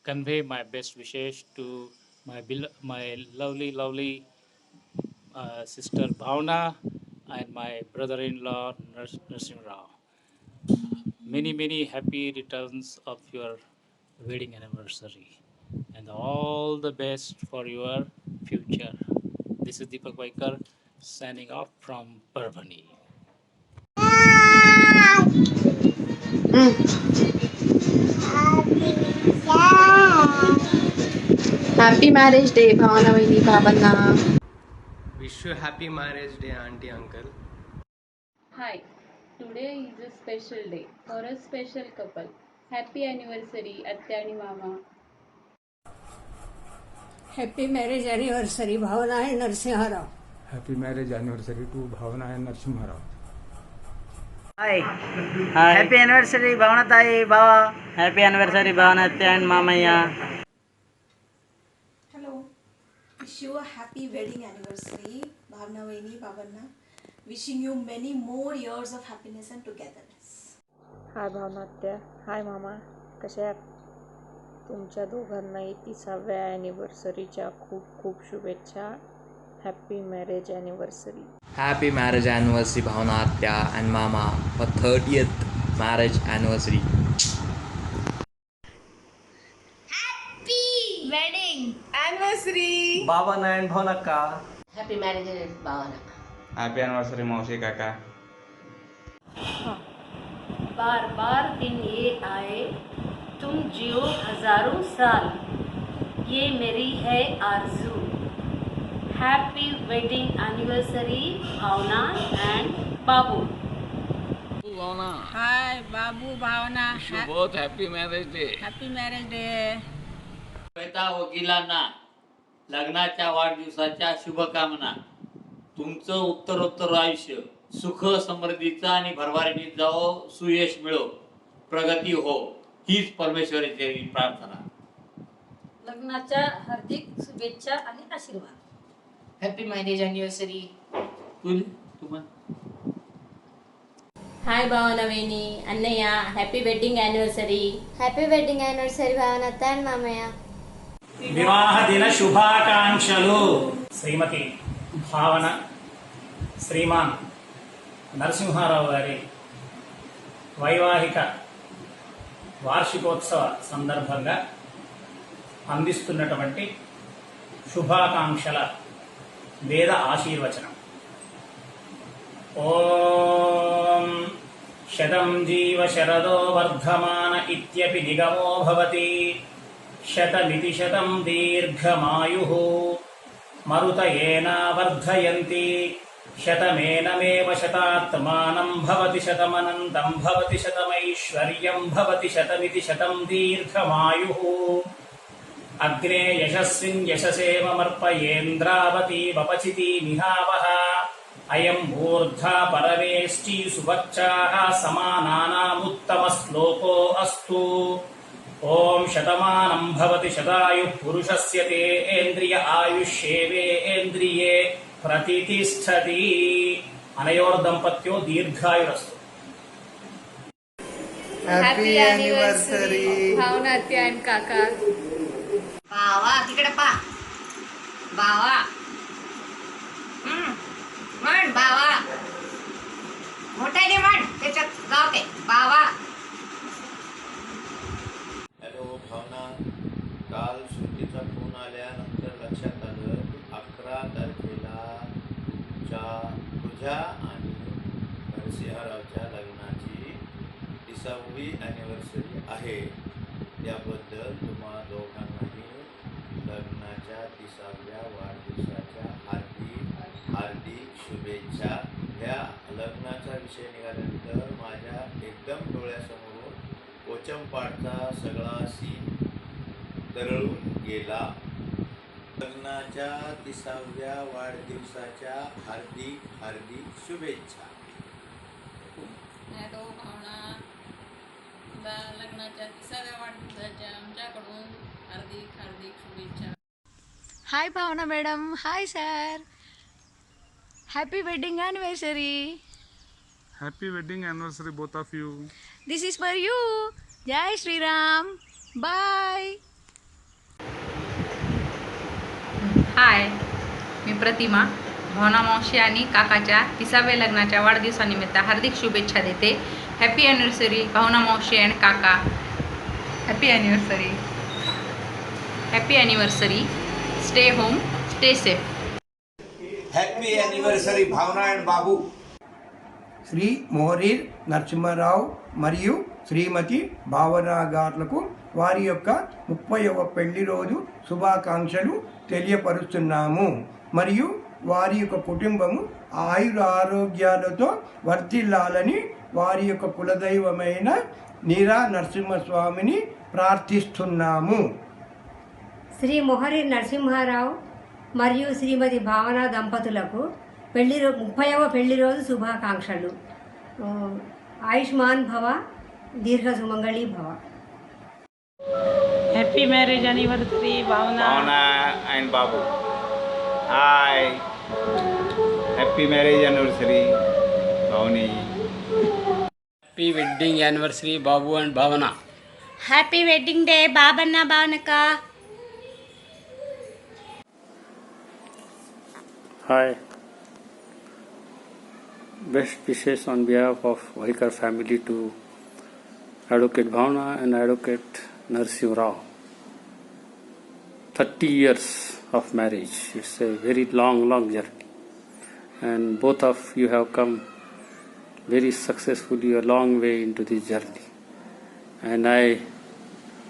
convey my best wishes to my lovely sister Bhavana and my brother-in-law Narsim Rao. Many happy returns of your wedding anniversary and all the best for your future. This is Deepak Vaikar signing off from Parbhani. Happy marriage day, Bhavana Vaini Babanna. Wish you happy marriage day, auntie, uncle. Hi, today is a special day for a special couple. Happy anniversary, Atya and Mama. Happy marriage anniversary, Bhavana and Narsimha Rao. Happy marriage anniversary to Bhavana and Narsimha Rao. Hi. Happy anniversary Bhavana Tai Bhava. Happy anniversary Bhavana Atya and Mamaya. Hello. Wish you a happy wedding anniversary, Bhavana Vaini Babanna. Wishing you many more years of happiness and togetherness. हाय भावनात्या. हाय मामा. कशा आहात? तुमच्या दोघांनाही 30व्या ॲनिव्हर्सरीच्या खूप खूप शुभेच्छा. Happy marriage anniversary. Happy marriage anniversary Bhavana Atya and Mama for 30th marriage anniversary. Happy wedding anniversary. Bhavana and Bhavnaka. Happy marriage Bhavana. Happy anniversary मौसी काका. बार बार दिन ये आए, तुम जियो हजारों साल, ये मेरी है आरज़ू. Happy wedding anniversary, Bhavana and Babu. Bhavana. Hi, Babu, Bhavana. Wish you both happy marriage day. Happy marriage day. Shweta वकिलांना लग्नाच्या वाढदिवसाच्या शुभकामना. तुमचं उत्तरोत्तर आयुष्य सुख समृद्धीचं आणि भरभराटीत जावो, सुयश मिळो, प्रगती हो, हीच परमेश्वराची प्रार्थना. लग्नाच्या हार्दिक शुभेच्छा आणि आशीर्वाद. Happy marriage anniversary. Hi Bhavana Vaini, Annaya. Happy wedding anniversary. Happy wedding anniversary, Bhavana and Mamaya. వివాహ దిన శుభాకాంక్షలు. శ్రీమతి భావన శ్రీమాన్ నరసింహారావు గారి వైవాహిక వార్షికోత్సవ సందర్భంగా అందిస్తున్నటువంటి శుభాకాంక్షల వేద ఆశీర్వచనం. ఓం శతం జీవ శరదో వర్ధమాన ఇత్యపి నిగమో భవతి, శతమితి శతం దీర్ఘమాయుః మరుతయేనా వర్ధయంతి, శతమేనమేవ శతాత్మానం భవతి, శతమనంతం భవతి, శతమైశ్వర్యం భవతి, శతమితి శతం దీర్ఘమాయుః. अग्रे यशस्विन् यशसेमर्पयेन्द्रावती वपचिति मिहावः अयम् ऊर्ध्वा परमेष्टि सुभक्षाः समानानामुत्तमश्लोको अस्तु ॐ शतमानं भवति शतायुः पुरुषस्य तेन्द्रिय आयुष्येवेन्द्रिये प्रतितिष्ठति अनयोर्दम्पत्यो दीर्घायुरस्तु हॅपी अॅनिव्हर्सरी भावना आत्या आणि काका. बावा तिकडे पा बावा म्हण बावा मोठ्याने म्हण त्याच्यात जाऊ दे बावा. हॅलो भावना, काल श्रुतीचा फोन आल्यानंतर लक्षात आलं 11 तारखेला तुझ्या आणि नरसिंहरावच्या लग्नाची 30वी ॲनिव्हर्सरी आहे. त्याबद्दल तुम्हा दोघांनाही लग्नाच्या 30व्या वाढदिवसाच्या हार्दिक शुभेच्छा. ह्या लग्नाचा विषय निघाल्यानंतर माझ्या एकदम डोळ्यासमोरून पोचमपाडचा सगळा सीन तरळून गेला. लग्नाच्या 30व्या वाढदिवसाच्या हार्दिक शुभेच्छा. हॅलो भावना, तुला लग्नाच्या 30व्या वाढदिवसाच्या आमच्याकडून हार्दिक शुभेच्छा. Hi Bhavana madam. Hi sir. Happy wedding anniversary. Happy wedding anniversary both of you. This is for you. जय श्रीराम. बाय. हाय, मी प्रतिमा. भावना मावशी आणि काकाच्या 30व्या लग्नाच्या वाढदिवसानिमित्त हार्दिक शुभेच्छा देते. हॅपी अॅनिव्हर्सरी भावना मावशी अँड काका. Happy anniversary. Happy anniversary. Stay home, stay safe. Happy anniversary Bhavana and బాబు. శ్రీ మోరీర్ నరసింహారావు మరియు శ్రీమతి భావన గార్లకు వారి యొక్క 30వ పెళ్లి రోజు శుభాకాంక్షలు తెలియపరుస్తున్నాము. మరియు వారి యొక్క కుటుంబము ఆయురారోగ్యాలతో వర్ధిల్లాలని వారి యొక్క కులదైవమైన నీరా నరసింహస్వామిని ప్రార్థిస్తున్నాము. శ్రీ మొహరి నరసింహారావు మరియు శ్రీమతి భావన దంపతులకు 30వ పెళ్లి రోజు శుభాకాంక్షలు. ఆయుష్మాన్ భవ, దీర్ఘ సుమంగళి భవ. Happy marriage anniversary Bhavana and Babu. Hi, happy marriage anniversary Bhavani. Happy wedding anniversary Babu and Bhavana. Happy wedding day Babanna భావనక. Hi. Best wishes on behalf of Vaikar family to Advocate Bhavna and Advocate Narsimha Rao. 30 years of marriage. It's a very long journey. And both of you have come very successfully a long way into this journey. And I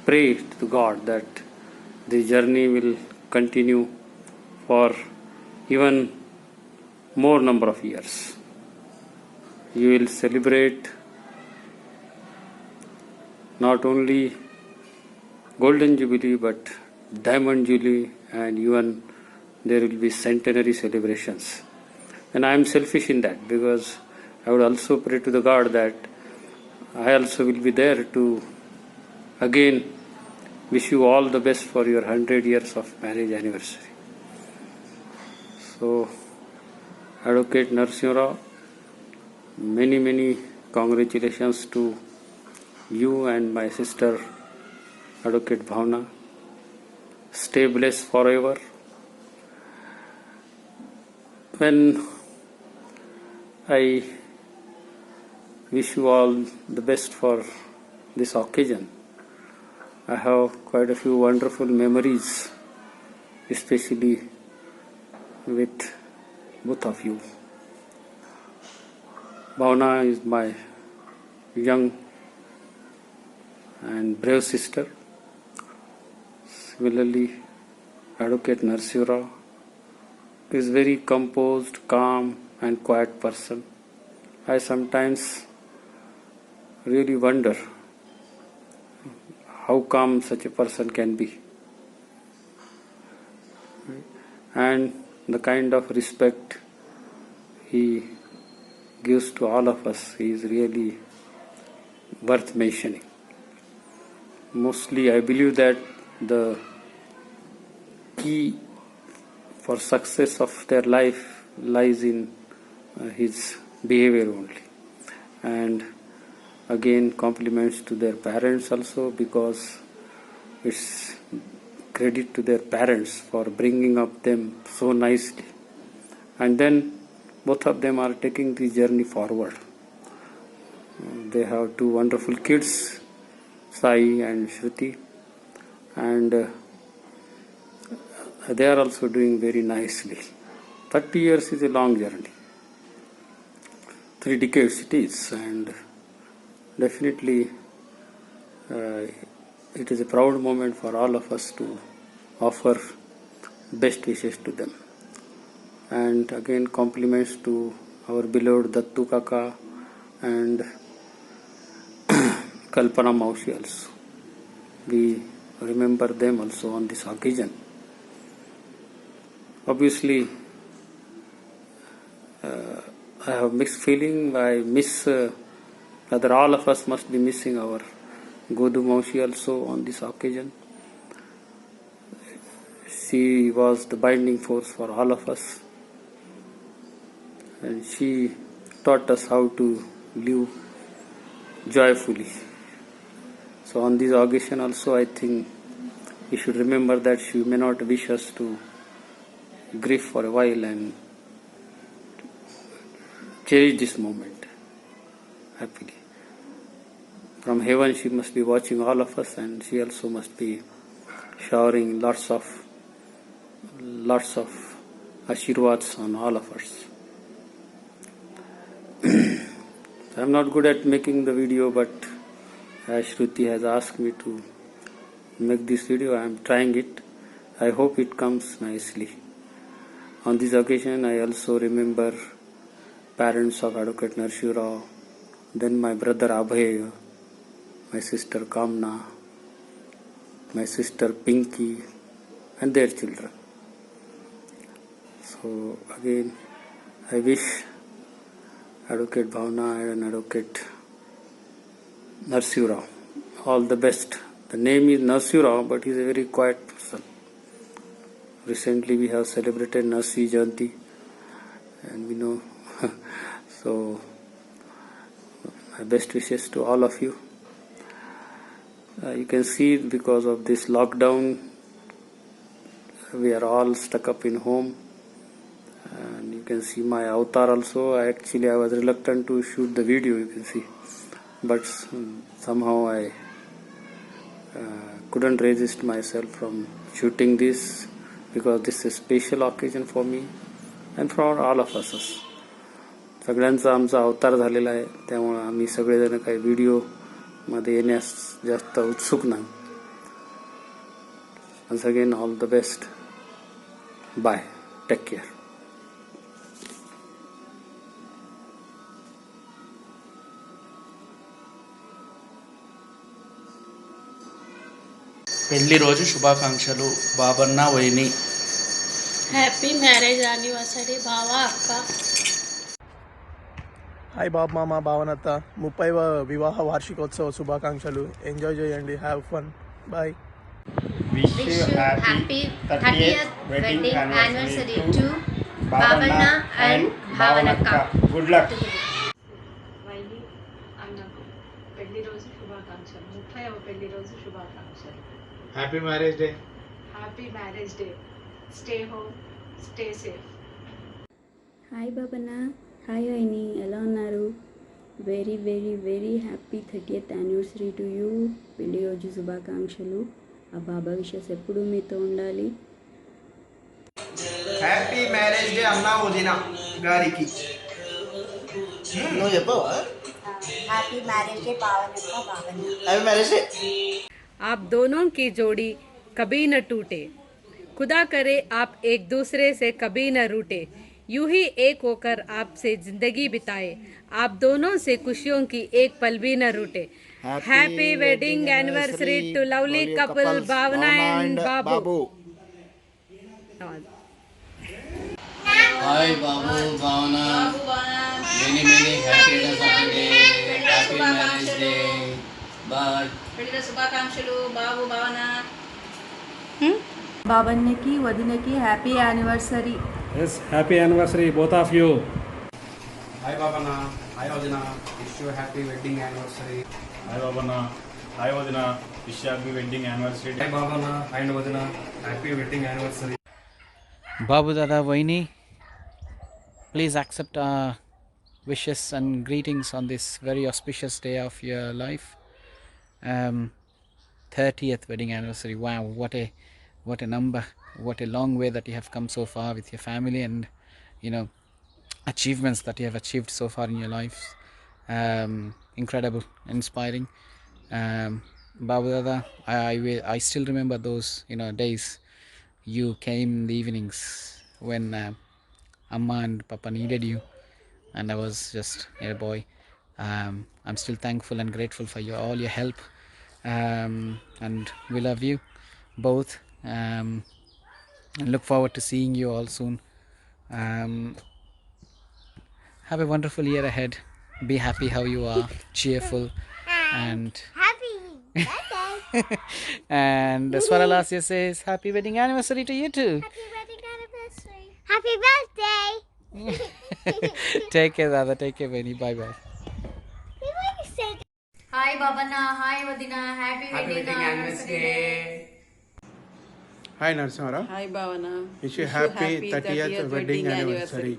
pray to God that the journey will continue for even more number of years. You will celebrate not only golden jubilee but diamond jubilee, and even there will be centenary celebrations. And I am selfish in that, because I would also pray to the God that I also will be there to again wish you all the best for your 100 years of marriage anniversary. So, Advocate Narsimha Rao, many congratulations to you and my sister Advocate Bhavna. Stay blessed forever. When I wish you all the best for this occasion, I have quite a few wonderful memories, especially with both of you. Bhavna is my young and brave sister. Similarly, Advocate Narsimha Rao is very composed, calm and quiet person. I sometimes really wonder how calm such a person can be. and the kind of respect he gives to all of us is really worth mentioning. Mostly, I believe that the key for success of their life lies in his behavior only. And again, compliments to their parents also, because it's credit to their parents for bringing up them so nicely. And then both of them are taking the journey forward. They have two wonderful kids, Sai and Shruti, and they are also doing very nicely. 30 years is a long journey. 3 decades it is, and definitely it is a proud moment for all of us to offer best wishes to them. And again, compliments to our beloved Dattu Kaka and Kalpana Maushi also. We remember them also on this occasion. Obviously, I have mixed feeling. I miss, rather all of us must be missing our Godu Maushi also on this occasion. She was the binding force for all of us, and she taught us how to live joyfully. So on this occasion also, I think we should remember that she may not wish us to grieve for a while and cherish this moment happily. From heaven she must be watching all of us, and she also must be showering lots of ashirwads on all of us. I am not good at making the video, but as Shruti has asked me to make this video, I am trying it. I hope it comes nicely. On this occasion, I also remember parents of Advocate Narshu Rao, then my brother Abhay, my sister Kamna, my sister Pinky, and their children. So again, I wish Advocate Bhavna and Advocate Narshu Rao all the best. The name is Narshu Rao, but he is a very quiet person. Recently we have celebrated Narsi Jayanti, and we know. So my best wishes to all of you. You can see, because of this lockdown, we are all stuck up in home, and you can see my avatar also. I was reluctant to shoot the video, you can see, but somehow I couldn't resist myself from shooting this, because this is a special occasion for me and for all of us. सगळ्यांचा आमचा अवतार झालेला आहे, त्यामुळे आम्ही सगळेजण काही video मध्ये येण्यास जास्त उत्सुक नाही. Once again, all the best. Bye. Take care. పెళ్లి రోజు శుభాకాంక్షలు బాబన్న వైని. హ్యాపీ మ్యారేజ్ యానివర్సరీ బావా అక్క. హాయ్ బాబ్ మామ భావనత్త, 30వ వివాహ వార్షికోత్సవ శుభాకాంక్షలు. ఎంజాయ్ చేయండి, have fun. Bye. Wish you happy 30th wedding anniversary to Bhavana and Bhavanakka. Good luck. వైని అన్నకు పెళ్లి రోజు శుభాకాంక్షలు, 30వ పెళ్లి రోజు శుభాకాంక్షలు. Happy marriage day. Happy marriage day. Stay home, stay safe. Hi Babanna, hi వైని, ఎలా ఉన్నారు? Very very very happy 30th anniversary to you. పెళ్లి రోజు శుభాకాంక్షలు. ఆ బాబా విషెస్ ఎప్పుడూ మీతో ఉండాలి. హ్యాపీ మ్యారేజ్ డే అన్నా వదిన గారికి. నువ్వు చెప్పవా? Happy marriage day Bhavana Bhavana. Happy marriage day. आप दोनों की जोड़ी कभी न टूटे, खुदा करे आप एक दूसरे से कभी न रूठे, यूं ही एक होकर आपसे जिंदगी बिताए, आप दोनों से खुशियों की एक पल भी न रूठे. Happy wedding anniversary to lovely couple Bhavana and Babu. Hi Babu, Bhavana. Many many happy returns of the day. Happy marriage day. Bye. పెళ్లి శుభాకాంక్షలు బాబు భావన. బాబన్నకి వదినకి happy anniversary. Yes, happy anniversary both of you. Hi Babana, hi Odina, wish you happy wedding anniversary. Hi Babana, hi Odina, wish you happy wedding anniversary. Hi Babana, hi Odina, happy wedding anniversary. Babu Dada Vaini, please accept our wishes and greetings on this very auspicious day of your life. 30th wedding anniversary. Wow, what a number, what a long way that you have come so far with your family, and achievements that you have achieved so far in your life. Incredible, inspiring. Babu Dada, I still remember those days. You came in the evenings when Amma and Papa needed you, and I was just a boy. I'm still thankful and grateful for all your help, and we love you both, and look forward to seeing you all soon. Have a wonderful year ahead. Be happy how you are, cheerful, and happy birthday. and Swaralasya says happy wedding anniversary to you too. Happy wedding anniversary. Happy birthday. Take care, Dada. Take care, Benny. Bye bye. Hi Babanna, hi వదిన, happy wedding anniversary. Hi Narsimara. Hi Bhavana. Wish you happy 30th wedding anniversary.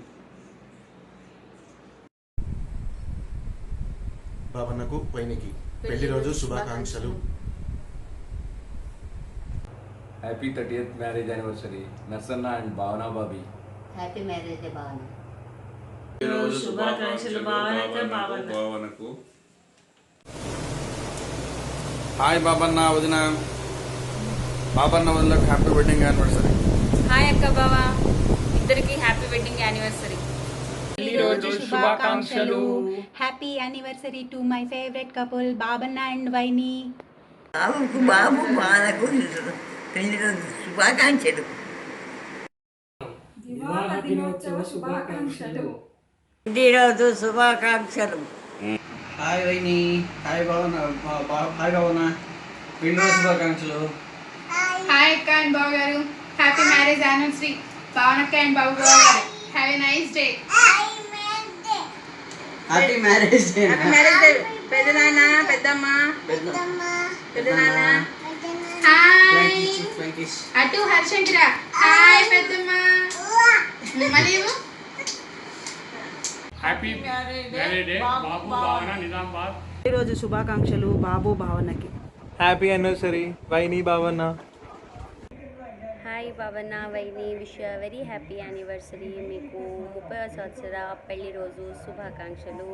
భావనకు వైనికి పెళ్లి రోజు శుభాకాంక్షలు. Happy 30th marriage anniversary Narsanna and భావన Bobby. Happy marriage day భావన. ఈరోజు శుభాకాంక్షలు భావనకు. హాయ్ బాబన్న వదిన, బాబన్న వదిలకు హ్యాపీ వెడ్డింగ్ యానివర్సరీ. హాయ్ అక్క బావ, ఇద్దరికి హ్యాపీ వెడ్డింగ్ యానివర్సరీ. ఈరోజు శుభాకాంక్షలు. Happy anniversary to my favourite couple Babanna and వైని. బాబు భావనకు పెళ్లి రోజు శుభాకాంక్షలు. వివాహ దినోత్సవ శుభాకాంక్షలు. ఈరోజు శుభాకాంక్షలు. హాయ్ వైని, హాయ్ భావన, హాయ్ భావన, పెళ్లి రోజు శుభాకాంక్షలు. హాయ్ అక్క and Babu garu, happy marriage anniversary భావనక్క and Babu garu. Have a nice day. Happy marriage day. Happy marriage day పెద్దనాన్న, పెద్దమ్మ, పెద్దనాన్న. హాయ్ అటు హర్షంకర. హాయ్ పెద్దమ్మ. మళ్ళీ హ్యాపీ మ్యారేజ్ డే బాబు భావన నిజామాబాద్. ఈరోజు శుభాకాంక్షలు బాబు భావనకి. Happy anniversary వైని Bhavana. Hi Bhavana వైని, wish you very happy anniversary. మీకు 30వ సంవత్సర పెళ్లి రోజు శుభాకాంక్షలు.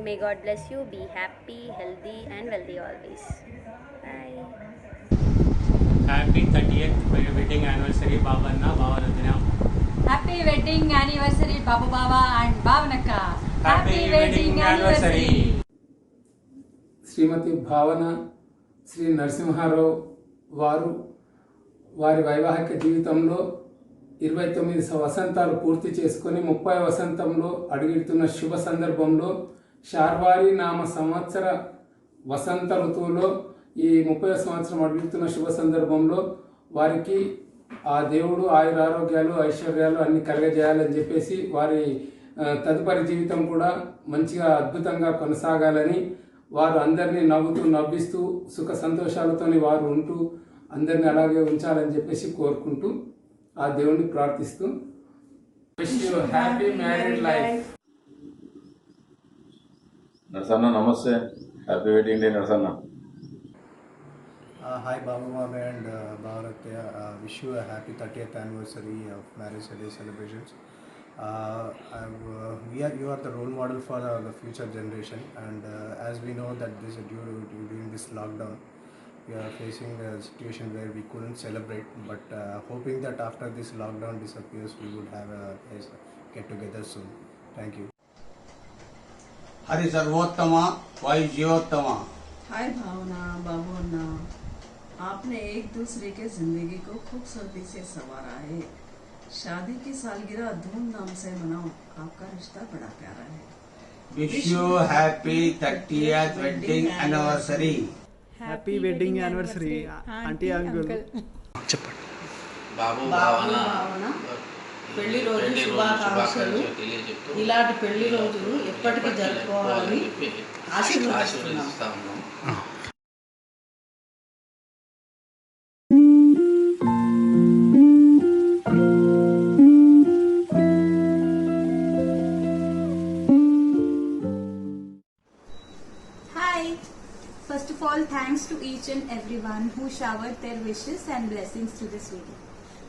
May god bless you. Be happy, healthy and wealthy always. Bye. Happy 30th wedding anniversary Babanna Bhavana. Happy wedding anniversary Babu బావా అండ్ భావనక్క. Happy wedding anniversary. Shrimati Bhavana Shri Narasimha Rao వారి వైవాహిక జీవితంలో 29 వసంతాలు పూర్తి చేసుకొని 30వ వసంతంలో అడుగుతున్న శుభ సందర్భంలో శార్వారి నామ సంవత్సర వసంత ఋతువులో ఈ 30వ సంవత్సరం అడుగుతున్న శుభ సందర్భంలో వారికి ఆ దేవుడు ఆయురారోగ్యాలు ఐశ్వర్యాలు అన్ని కలగజేయాలని చెప్పేసి వారి తదుపరి జీవితం కూడా మంచిగా అద్భుతంగా కొనసాగాలని, వారు అందరినీ నవ్విస్తూ సుఖ సంతోషాలతో వారు ఉంటూ అందరినీ అలాగే ఉంచాలని చెప్పేసి కోరుకుంటూ ఆ దేవుణ్ణి ప్రార్థిస్తూ wish you happy married life. Narasanna నమస్తే, happy wedding day Narasanna. Hi Babu Mama and Bhavanatya, wish you a happy 30th anniversary of marriage day celebrations. You are the role model for the future generation, and as we know that during this lockdown we are facing a situation where we couldn't celebrate, but hoping that after this lockdown disappears we would have a get together soon. Thank you. Hari సర్వోత్తమ వాయు జీవోత్తమ. हाय भावना, बाबू अन्ना, आपने एक दूसरे के जिंदगी को खूबसूरती से संवारा है. शादी की सालगिरह धूमधाम से मनाओ, आपका रिश्ता बड़ा प्यारा है। Wish you happy 30th wedding anniversary. Happy wedding anniversary aunty uncle. చెప్పండి. బాబు భావన పెళ్లి రోజు శుభాకాంక్షలు. ఇలాంటి పెళ్లి రోజులు ఎప్పటికీ జరుపుకోవాలని ఆశీర్వదిస్తున్నాం. First of all, thanks to each and everyone who showered their wishes and blessings to this video.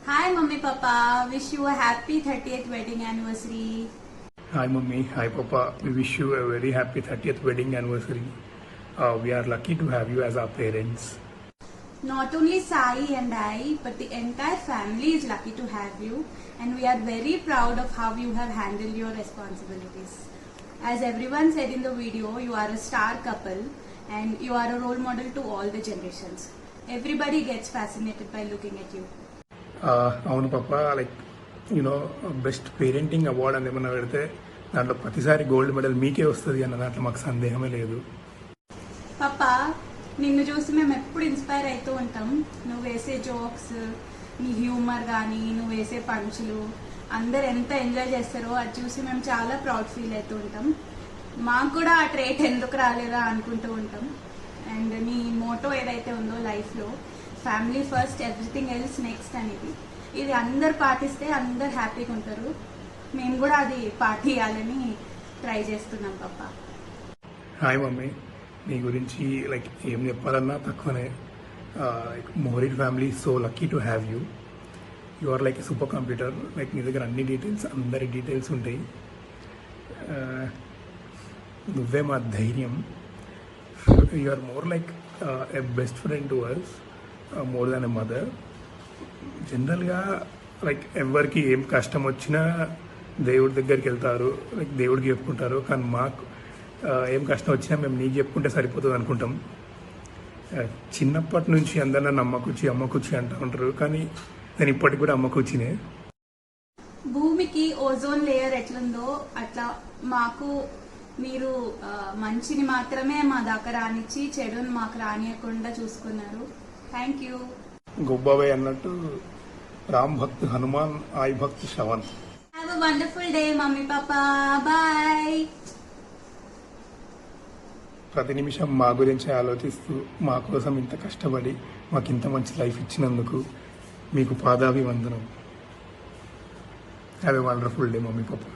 Hi Mummy Papa, wish you a happy 30th wedding anniversary. Hi Mummy, hi Papa, we wish you a very happy 30th wedding anniversary. We are lucky to have you as our parents. Not only Sai and I, but the entire family is lucky to have you, and we are very proud of how you have handled your responsibilities. As everyone said in the video, you are a star couple and you are a role model to all the generations. Everybody gets fascinated by looking at you. అవును పాప, like you know best parenting award అని ఏమన్నా పెడితే దాంట్లో ప్రతిసారి gold medal మీకే వస్తుంది అన్న దాంట్లో మాకు సందేహమే లేదు. పాపా, నిన్ను చూసి మేము ఎప్పుడు ఇన్స్పైర్ అవుతూ ఉంటాం. నువ్వు వేసే జోక్స్, నీ హ్యూమర్ కానీ, నువ్వు వేసే పంచులు అందరు ఎంత ఎంజాయ్ చేస్తారో అది చూసి మేము చాలా ప్రౌడ్ ఫీల్ అవుతూ ఉంటాం. మాకు కూడా ఆ ట్రేట్ ఎందుకు రాలేదా అనుకుంటూ ఉంటాం. అండ్ నీ మోటో ఏదైతే ఉందో లైఫ్లో, family first, everything else next అనేది, ఇది అందరు పాటిస్తే అందరు హ్యాపీగా ఉంటారు. మేము కూడా అది పాటియాలని ట్రై చేస్తున్నాం పాప. హాయ్ మమ్మీ, నీ గురించి లైక్ ఏం చెప్పాలన్నా తక్కువనే. Married family so lucky to have you. You are like super computer. Like నీ దగ్గర అన్ని డీటెయిల్స్, అందరి డీటెయిల్స్ ఉంటాయి. నువ్వే మా ధైర్యం. You are more like a best friend to us, more than a mother. జనరల్గా లైక్ ఎవరికి ఏం కష్టం వచ్చినా దేవుడి దగ్గరికి వెళ్తారు, లైక్ దేవుడికి చెప్పుకుంటారు. కానీ మాకు ఏం కష్టం వచ్చినా మేము నీకు చెప్పుకుంటే సరిపోతుంది అనుకుంటాం. చిన్నప్పటి నుంచి అందరు నన్ను అమ్మకుచ్చి అంటూ ఉంటారు, కానీ నేను ఇప్పటికి కూడా అమ్మకుచ్చినే. భూమికి ఓజోన్ లేయర్ ఎట్లుందో అట్లా మాకు మీరు మంచిని మాత్రమే మా దాకా రానిచ్చి చెడుని మాకు రానియకుండా చూసుకున్నారు. Thank you. గొబ్బాబాయ్ అన్నట్టు రామ్ భక్త్ హనుమాన్, ఆయి భక్త్ Shravan. Have a wonderful day mummy papa, bye. ప్రతి నిమిషం మా గురించి ఆలోచిస్తూ మా కోసం ఇంత కష్టపడి మాకు ఇంత మంచి లైఫ్ ఇచ్చినందుకు మీకు పాదాభివందనం. Have a wonderful day mummy పాపా.